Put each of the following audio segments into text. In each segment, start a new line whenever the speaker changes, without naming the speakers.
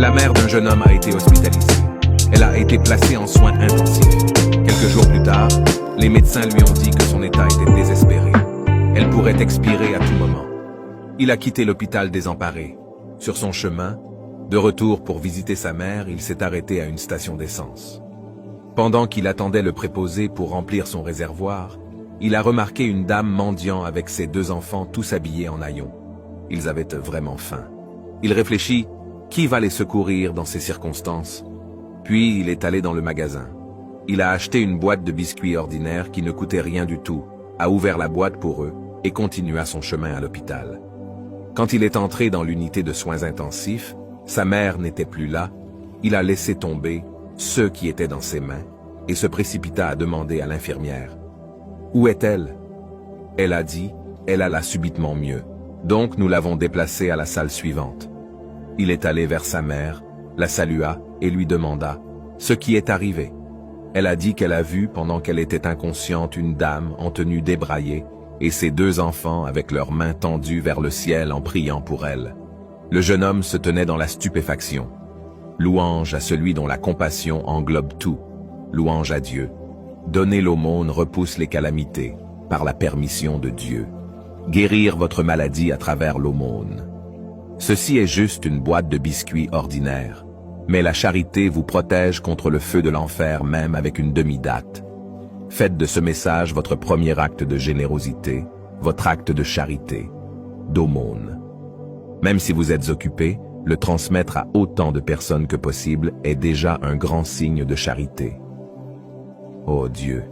La mère d'un jeune homme a été hospitalisée. Elle a été placée en soins intensifs. Quelques jours plus tard, les médecins lui ont dit que son état était désespéré. Elle pourrait expirer à tout moment. Il a quitté l'hôpital désemparé. Sur son chemin, de retour pour visiter sa mère, il s'est arrêté à une station d'essence. Pendant qu'il attendait le préposé pour remplir son réservoir, il a remarqué une dame mendiant avec ses 2 enfants tous habillés en haillons. Ils avaient vraiment faim. Il réfléchit, qui va les secourir dans ces circonstances? Puis il est allé dans le magasin. Il a acheté une boîte de biscuits ordinaires qui ne coûtait rien du tout, a ouvert la boîte pour eux et continua son chemin à l'hôpital. Quand il est entré dans l'unité de soins intensifs, sa mère n'était plus là. Il a laissé tomber ceux qui étaient dans ses mains et se précipita à demander à l'infirmière. Où est-elle? Elle a dit, elle alla subitement mieux. Donc nous l'avons déplacée à la salle suivante. Il est allé vers sa mère, la salua et lui demanda ce qui est arrivé. Elle a dit qu'elle a vu pendant qu'elle était inconsciente une dame en tenue débraillée et ses 2 enfants avec leurs mains tendues vers le ciel en priant pour elle. Le jeune homme se tenait dans la stupéfaction. Louange à celui dont la compassion englobe tout. Louange à Dieu. Donner l'aumône repousse les calamités par la permission de Dieu. Guérir votre maladie à travers l'aumône. Ceci est juste une boîte de biscuits ordinaire, mais la charité vous protège contre le feu de l'enfer même avec une demi-date. Faites de ce message votre premier acte de générosité, votre acte de charité, d'aumône. Même si vous êtes occupé, le transmettre à autant de personnes que possible est déjà un grand signe de charité. Ô Dieu,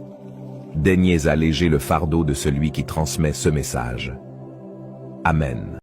daignez alléger le fardeau de celui qui transmet ce message. Amen.